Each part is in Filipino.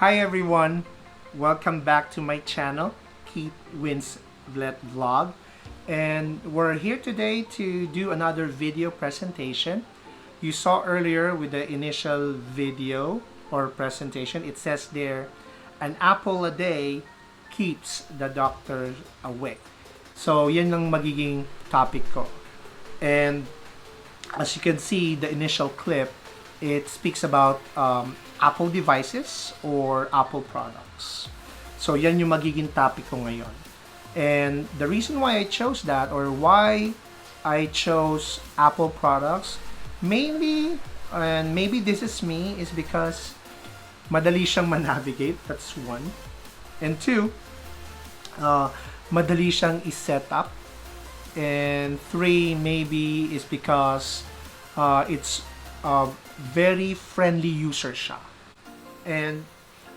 Hi everyone, welcome back to my channel, Keith Wins Vlog, and we're here today to do another video presentation. You saw earlier with the initial video or presentation, it says there, an apple a day keeps the doctor away. So yan ang magiging topic ko. And as you can see, the initial clip, it speaks about Apple devices or Apple products. So yan yung magiging topic ko ngayon. And the reason why I chose that, or why I chose Apple products, mainly, and maybe this is me, is because madali siyang manavigate. That's one. And two, madali siyang i-set up. And three, maybe, is because it's very friendly user siya. And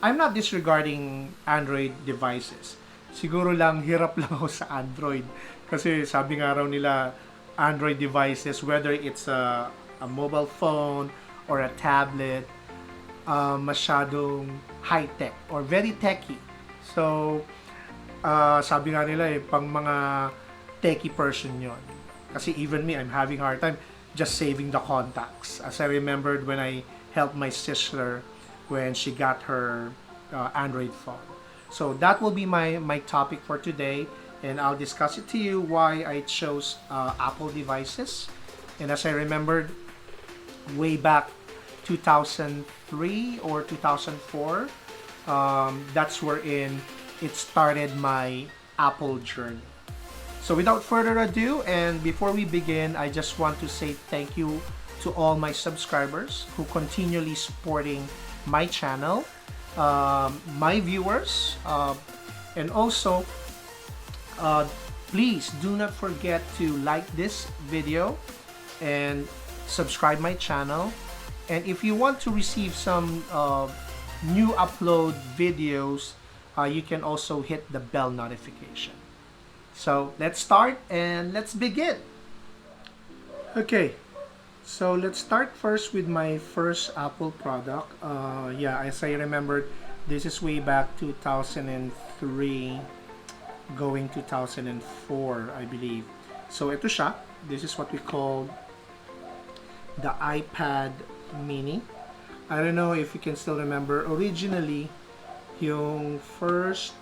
I'm not disregarding Android devices. Siguro lang, hirap lang ako sa Android. Kasi sabi nga raw nila, Android devices, whether it's a mobile phone or a tablet, masyadong high-tech or very techy. So, sabi nga nila pang mga techy person yon. Kasi even me, I'm having a hard time just saving the contacts. As I remembered when I helped my sister when she got her Android phone. So that will be my topic for today, and I'll discuss it to you why I chose Apple devices. And as I remembered, way back 2003 or 2004, that's wherein it started my Apple journey. So without further ado, and before we begin, I just want to say thank you to all my subscribers who continually supporting my channel, my viewers, and also please do not forget to like this video and subscribe my channel. And if you want to receive some new upload videos, you can also hit the bell notification. So let's start and let's begin. Okay, so let's start first with my first Apple product. Yeah, as I remembered, this is way back 2003 going 2004, I believe. So ito siya. This is what we call the iPad mini. I don't know if you can still remember. Originally, yung first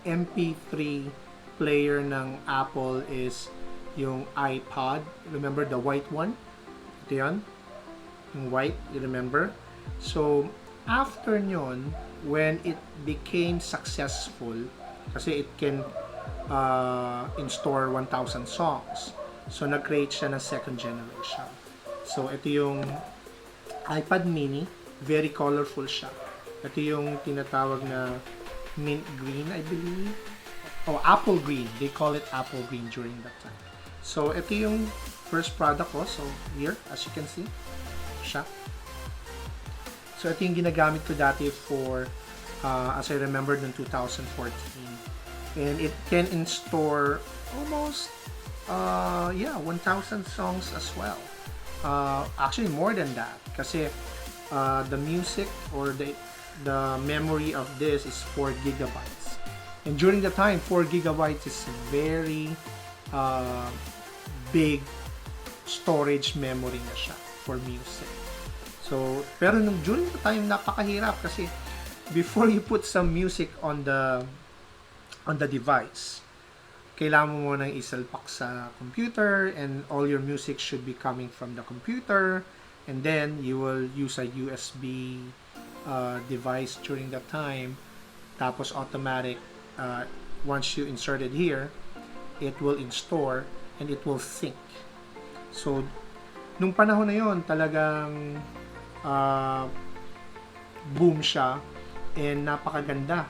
MP3 player ng Apple is yung Ipod. Remember the white one? Ito yun. Yung white, you remember? So, after nyon, when it became successful, kasi it can in-store 1,000 songs. So, nag-create siya ng second generation. So, ito yung iPad mini. Very colorful siya. Ito yung tinatawag na mint green, I believe. Oh, apple green. They call it apple green during that time. So, ito yung first product ko. So, here, as you can see, siya. So, ito yung ginagamit ko dati for, as I remembered, in 2014. And it can in-store almost, 1,000 songs as well. Actually, more than that. Kasi, the music or the memory of this is 4 gigabytes. And during the time, 4 gigabytes is very big storage memory na siya for music. So, pero during the time, napakahirap kasi before you put some music on the device, kailangan mo munang isalpak sa computer, and all your music should be coming from the computer, and then you will use a USB device during that time. Tapos automatic, once you insert it here, it will install and it will sync. So, nung panahon na yon, talagang boom siya and napakaganda.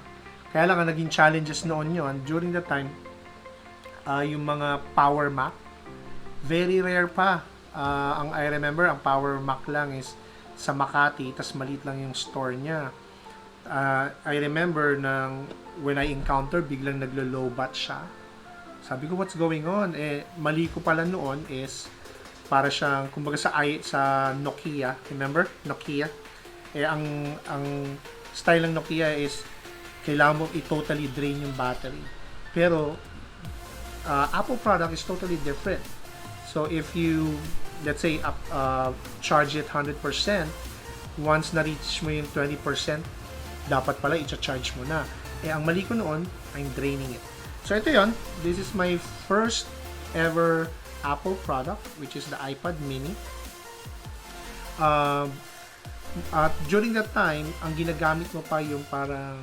Kaya lang ang naging challenges noon yon during that time, yung mga Power Mac, very rare pa. Ang I remember, ang Power Mac lang is sa Makati, tas maliit lang yung store niya. I remember when I encounter, biglang naglo-lowbat siya. Sabi ko, what's going on? Mali ko pala noon is para siyang, kumbaga sa Nokia, remember? Nokia. Ang style ng Nokia is kailangan mo i-totally drain yung battery. Pero Apple product is totally different. So if you, let's say, charge it 100%, once na-reach mo yung 20%, dapat pala i-charge mo na. Ang mali ko noon, I'm draining it. So ito yon. This is my first ever Apple product, which is the iPod mini. At during that time, ang ginagamit mo pa yung parang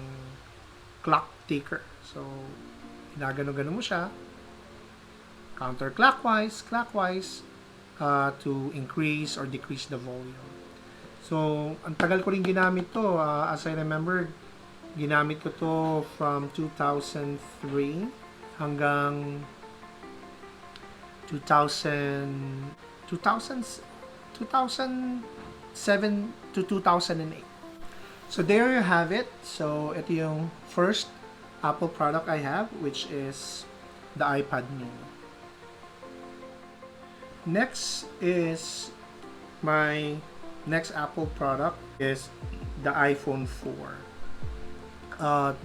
clock ticker. So, ginagano-gano mo siya, counterclockwise, clockwise, to increase or decrease the volume. So, ang tagal ko rin ginamit to. As I remember, ginamit ko to from 2003 hanggang 2007 to 2008. So, there you have it. So, ito yung first Apple product I have, which is the iPod mini. Next is my next Apple product is the iPhone 4.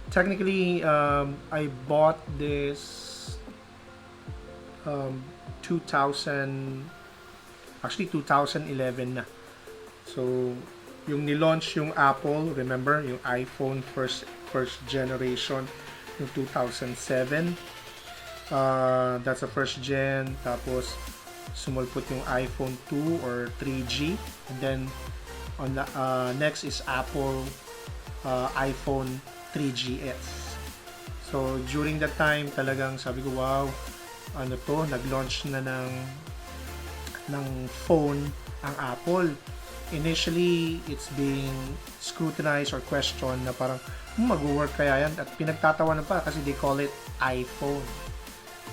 Technically, I bought this 2011 na. So, yung nilaunch yung Apple, remember, yung iPhone first generation, yung 2007. That's the first gen. Tapos, sumulpot yung iPhone 2 or 3G. And then, on the, next is Apple iPhone 3GS. So, during that time, talagang sabi ko, wow, ano to, nag-launch na ng phone ang Apple. Initially, it's being scrutinized or questioned na parang, mag-work kaya yan? At pinagtatawanan pa kasi they call it iPhone.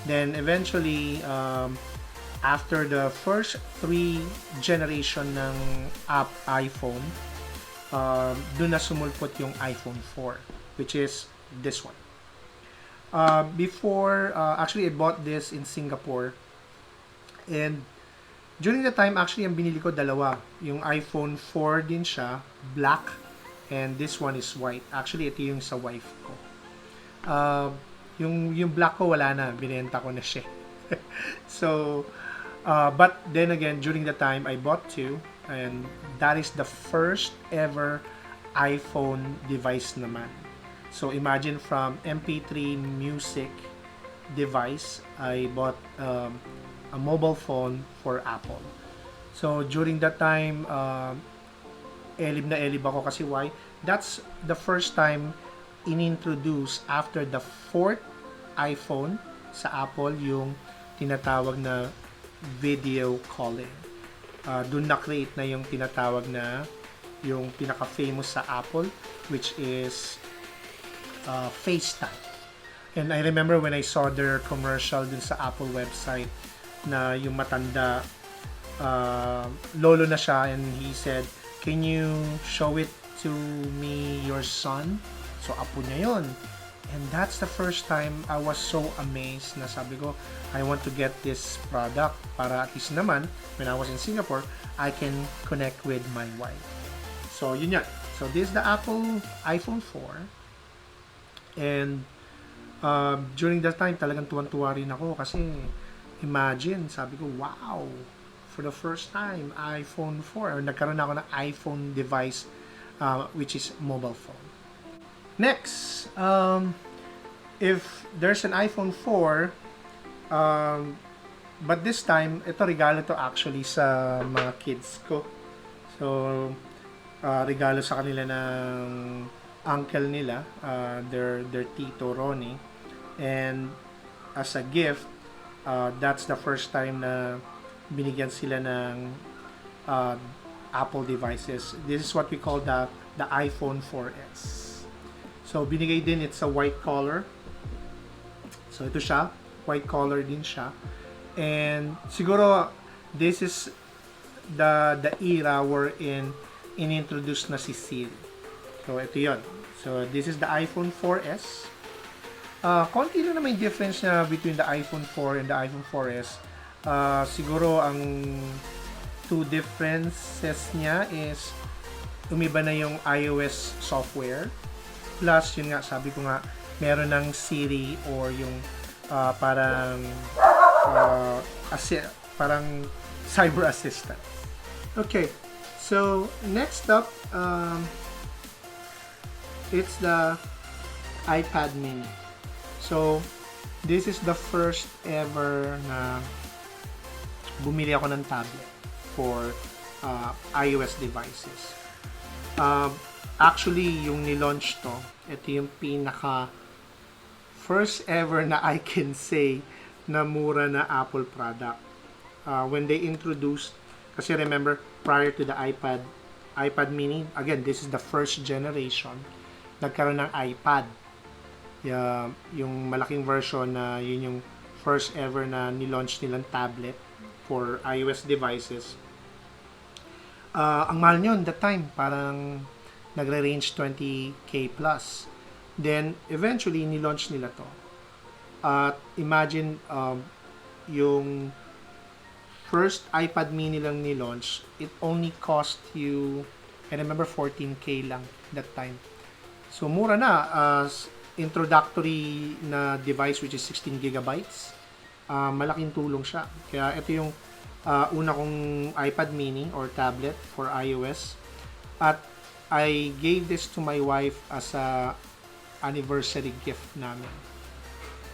Then, eventually, after the first 3 generation ng iPhone, doon na sumulpot yung iPhone 4, which is this one. Actually, I bought this in Singapore. And during the time, actually, ang binili ko dalawa. Yung iPhone 4 din siya, black, and this one is white. Actually, ito yung sa wife ko. Yung black ko, wala na. Binenta ko na siya. So, but then again, during the time, I bought 2, and that is the first ever iPhone device naman. So, imagine from MP3 music device, I bought a mobile phone for Apple. So, during that time, elib na elib ako kasi why? That's the first time inintroduce after the 4th iPhone sa Apple yung tinatawag na video calling. Doon na-create na yung tinatawag na yung pinaka-famous sa Apple, which is FaceTime. And I remember when I saw their commercial dun sa Apple website na yung matanda, lolo na siya, and he said, "Can you show it to me, your son?" So, apo niya yun. And that's the first time I was so amazed na sabi ko, I want to get this product para at least naman, when I was in Singapore, I can connect with my wife. So, yun yan. So, this is the Apple iPhone 4. And during that time, talagang tuwan-tuwa rin ako kasi imagine, sabi ko, wow, for the first time, iPhone 4, or nagkaroon ako ng iPhone device, which is mobile phone. Next, if there's an iPhone 4, but this time, ito regalo to actually sa mga kids ko. So, regalo sa kanila ng uncle nila, their Tito Ronnie, and as a gift, that's the first time na binigyan sila ng Apple devices. This is what we call the iPhone 4S. So binigay din, it's a white color. So ito siya, white color din siya. And siguro this is the era wherein inintroduce na si Siri. So ito 'yon. So, this is the iPhone 4S. Konti lang naman yung difference na between the iPhone 4 and the iPhone 4S. Siguro, ang two differences niya is umiba na yung iOS software. Plus, yun nga, sabi ko nga, meron ng Siri or yung parang parang cyber assistant. Okay, so next up, it's the iPad mini. So, this is the first ever na bumili ako ng tablet for iOS devices. Actually, yung nilaunch to, ito yung pinaka first ever na I can say na mura na Apple product. When they introduced, kasi remember, prior to the iPad mini, again, this is the first generation, nagkaroon ng iPad. Yung malaking version na yun yung first ever na nilaunch nilang tablet for iOS devices. Ang mahal nyo that time, parang nagre-range 20k plus. Then, eventually, nilaunch nila to. At imagine, yung first iPad mini lang nilaunch, it only cost you, I remember, 14k lang that time. So, mura na. Introductory na device which is 16 gigabytes. Malaking tulong siya. Kaya ito yung una kong iPad mini or tablet for iOS. At I gave this to my wife as a anniversary gift namin.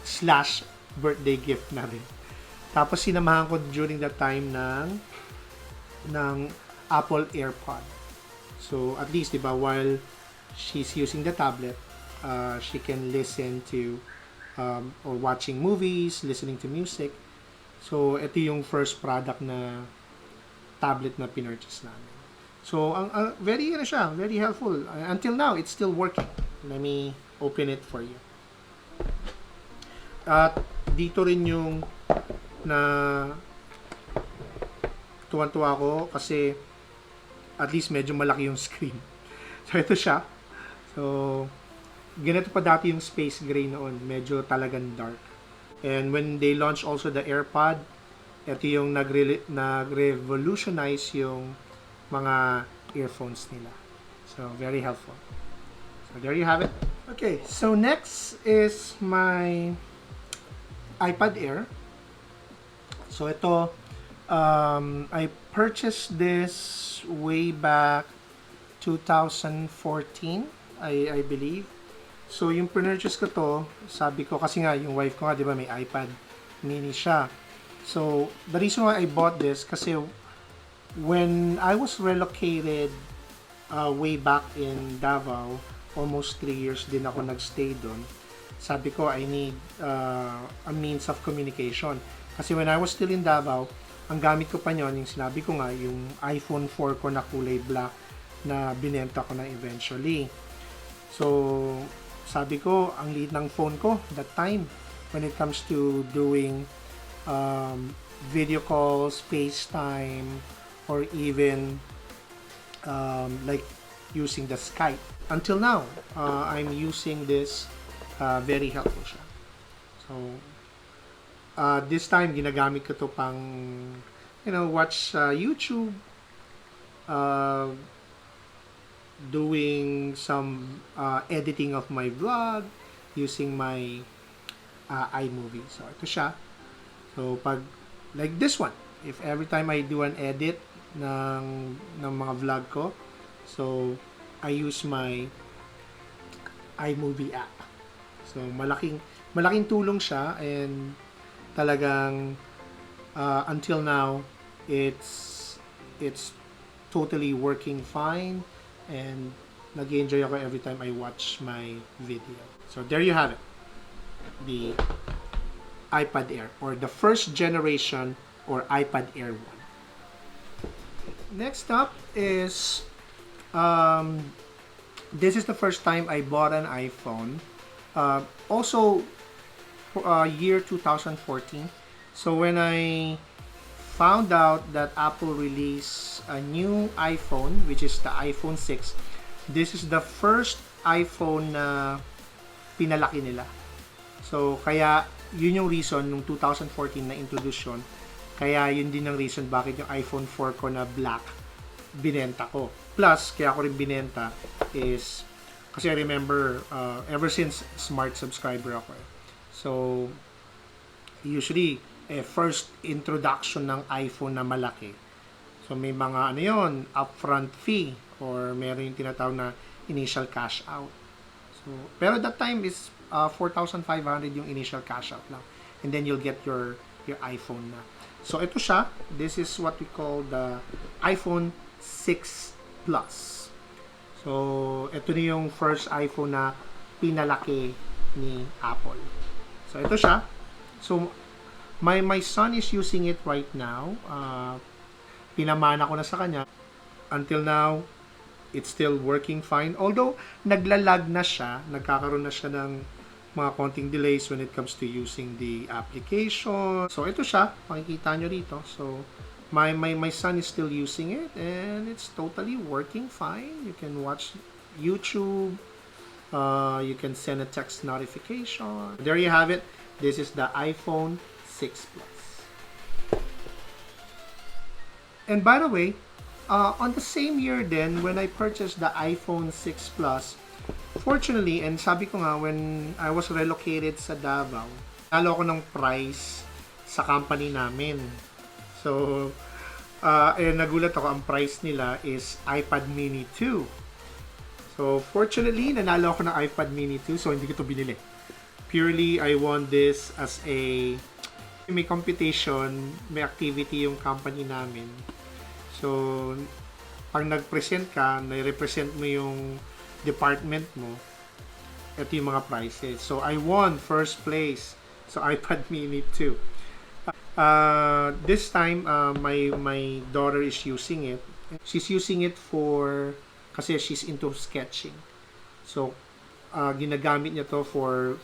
/ birthday gift na rin. Tapos sinamahan ko during that time ng Apple AirPod. So at least, diba, while she's using the tablet, she can listen to or watching movies, listening to music. So ito yung first product na tablet na pinurchase namin. So very very helpful. Until now, it's still working. Let me open it for you. At dito rin yung na tuwan-tuwa ako kasi at least medyo malaki yung screen. So ito siya. So ganito pa dati yung space gray noon, medyo talagang dark. And when they launched also the AirPod, ito yung nag-revolutionize yung mga earphones nila. So very helpful. So there you have it. Okay, so next is my iPad Air. So ito, I purchased this way back 2014, I believe. So, yung purchase ko to, sabi ko, kasi nga, yung wife ko nga, di ba, may iPad mini siya. So, the reason why I bought this, kasi when I was relocated way back in Davao, almost 3 years din ako nagstay doon, sabi ko, I need a means of communication. Kasi when I was still in Davao, ang gamit ko pa nyon, yung sinabi ko nga, yung iPhone 4 ko na kulay black na binenta ko na eventually. So, sabi ko, ang liit ng phone ko that time when it comes to doing video calls, FaceTime, or even like using the Skype. Until now, I'm using this, very helpful siya. So, this time, ginagamit ko to pang, watch YouTube, doing some editing of my vlog using my iMovie. So, ito siya. So, pag, like this one, if every time I do an edit ng mga vlog ko, so, I use my iMovie app. So, malaking tulong siya and talagang until now, it's totally working fine. And nag-enjoy ako every time I watch my video. So there you have it. The iPad Air, or the first generation or iPad Air 1. Next up is this is the first time I bought an iPhone. Also year 2014. So when I found out that Apple released a new iPhone, which is the iPhone 6. This is the first iPhone na pinalaki nila. So, kaya yun yung reason nung 2014 na introduce yun. Kaya yun din ang reason bakit yung iPhone 4 ko na black binenta ko. Plus, kaya ko rin binenta is kasi I remember ever since smart subscriber ako eh. So, usually, first introduction ng iPhone na malaki. So, may mga upfront fee or meron yung tinatawag na initial cash out. So, pero that time is 4,500 yung initial cash out lang. And then you'll get your iPhone na. So, ito siya. This is what we call the iPhone 6 Plus. So, ito na yung first iPhone na pinalaki ni Apple. So, ito siya. So, my son is using it right now. Pinamana ko na sa kanya. Until now, it's still working fine. Although, naglalag na siya. Nagkakaroon na siya ng mga konting delays when it comes to using the application. So, ito siya. Makikita nyo rito. So, my son is still using it and it's totally working fine. You can watch YouTube. You can send a text notification. There you have it. This is the iPhone 6 Plus. And by the way, on the same year then, when I purchased the iPhone 6 Plus, fortunately, and sabi ko nga, when I was relocated sa Davao, nalo ako ng price sa company namin. So, nagulat ako, ang price nila is iPad Mini 2. So, fortunately, nanalo ako ng iPad Mini 2, so hindi ko ito binili. Purely, I won this as may competition, may activity yung company namin. So, pag nag-present ka, nai-represent mo yung department mo, ito yung mga prizes. So, I won first place. So, iPad Mini 2. This time, my daughter is using it. She's using it kasi she's into sketching. So, ginagamit niya to for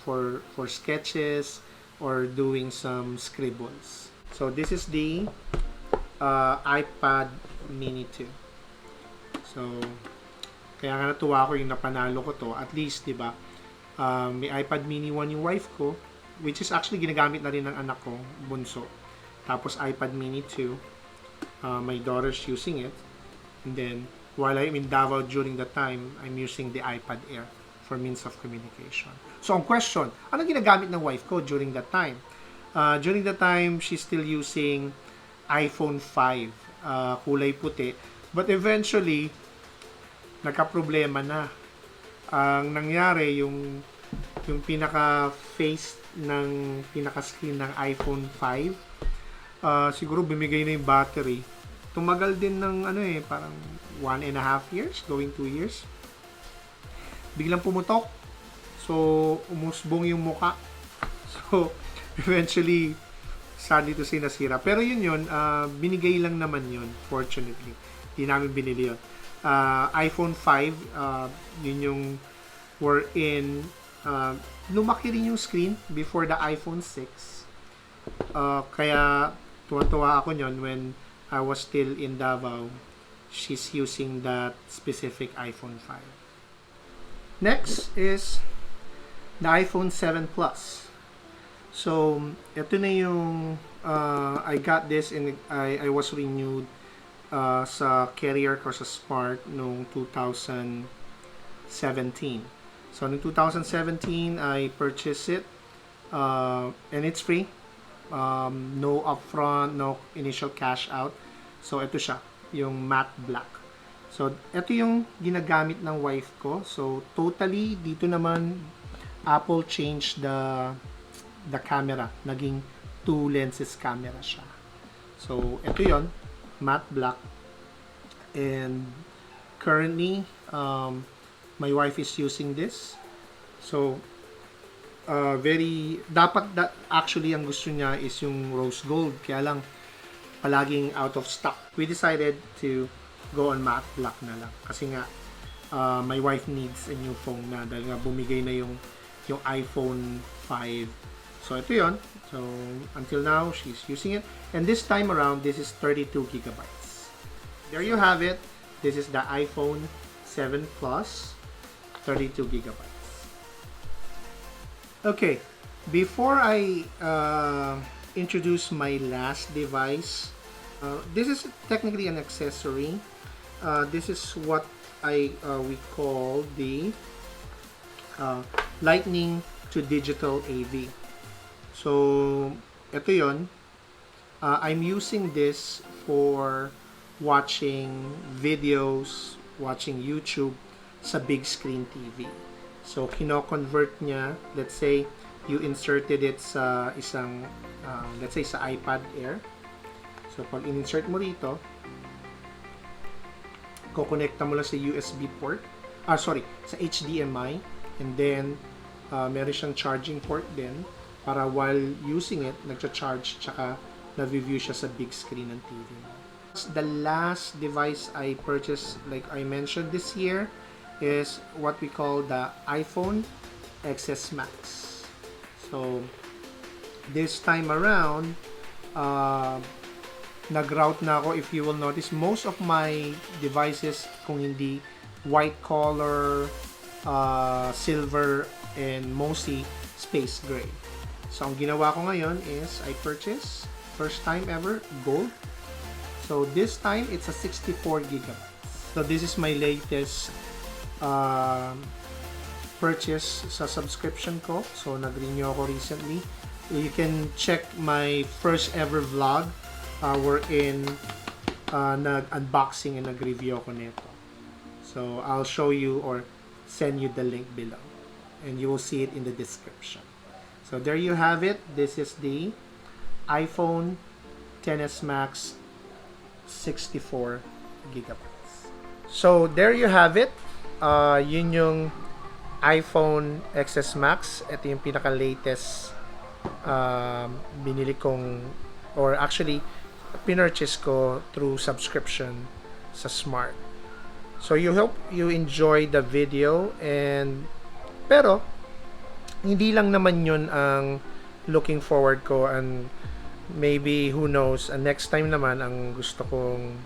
sketches or doing some scribbles. So, this is the iPad Mini 2. So, kaya nga natuwa ako yung napanalo ko to. At least, di ba, may iPad Mini 1 yung wife ko, which is actually ginagamit na rin ng anak ko, bunso. Tapos iPad Mini 2, my daughter's using it. And then, while I'm in Davao during that time, I'm using the iPad Air for means of communication. So, ang question, ano ginagamit ng wife ko during that time? During that time, she's still using iPhone 5, kulay puti. But eventually, nagka-problema na. Ang nangyari, yung pinaka-face ng pinaka-screen ng iPhone 5, siguro bumigay na yung battery. Tumagal din ng parang 1.5 years, going 2 years. Biglang pumutok. So, umusbong yung muka. So, eventually, sadly to say, nasira. Pero yun, binigay lang naman yun, fortunately. Hindi namin binili yun. iPhone 5, yun yung wherein lumaki rin yung screen before the iPhone 6. Kaya tuwa-tuwa ako nyon when I was still in Davao. She's using that specific iPhone 5. Next is the iPhone 7 Plus. So, ito na yung I got this and I was renewed sa carrier ko sa Smart noong 2017. So, noong 2017, I purchased it and it's free. No upfront, no initial cash out. So, ito siya, yung matte black. So, ito yung ginagamit ng wife ko. So, totally, dito naman, Apple changed the camera. Naging 2 lenses camera siya. So, ito yon, matte black. And currently, my wife is using this. So, actually, ang gusto niya is yung rose gold. Kaya lang, palaging out of stock. We decided to go on matte black na lang. Kasi nga, my wife needs a new phone na dahil nga bumigay na yung iPhone 5. So, ito yon. So, until now, she's using it. And this time around, this is 32 gigabytes. There you have it. This is the iPhone 7 Plus, 32 gigabytes. Okay, before I introduce my last device, this is technically an accessory. this is what we call the lightning to digital AV. So, ito yon. I'm using this for watching videos, watching YouTube sa big screen TV. So, kino-convert niya, let's say, you inserted it sa isang, let's say, sa iPad Air. So, pag in-insert mo rito, kukonekta mo lang sa USB port, sa HDMI, and then, meron siyang charging port din, para while using it, nagcha-charge, tsaka na-view siya sa big screen ng TV. The last device I purchased, like I mentioned this year, is what we call the iPhone XS Max. So, this time around, nag-route na ako. If you will notice, most of my devices, kung hindi white color, silver, and mostly space gray. So, ang ginawa ko ngayon is I purchased, first time ever, gold. So, this time, it's a 64 gigabytes. So, this is my latest purchase sa subscription ko. So, nag-renew ako recently. You can check my first ever vlog wherein nag-unboxing and nag-review ako nito. So, I'll show you or send you the link below. And you will see it in the description. So, there you have it. This is the iPhone XS Max 64 gigabytes. So, there you have it. Yun yung iPhone XS Max. Ito yung pinaka-latest binili kong, or actually, pinurchase ko through subscription sa Smart. So, you hope you enjoy the video, and pero, hindi lang naman yun ang looking forward ko, and maybe, who knows, next time naman, ang gusto kong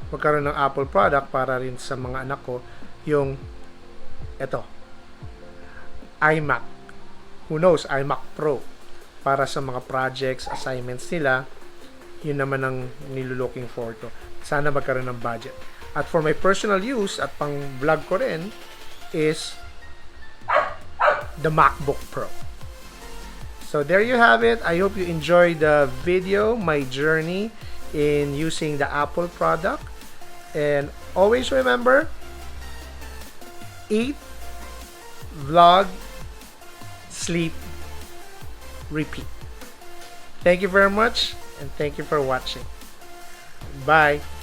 magkaroon ng Apple product para rin sa mga anak ko, yung eto, iMac. Who knows, iMac Pro. Para sa mga projects, assignments nila, yun naman ang nilulooking forward ko. Sana magkaroon ng budget. At for my personal use, at pang vlog ko rin, is the MacBook Pro. So there you have it. I hope you enjoyed the video, my journey in using the Apple product. And always remember, eat, vlog, sleep, repeat. Thank you very much, and thank you for watching. Bye.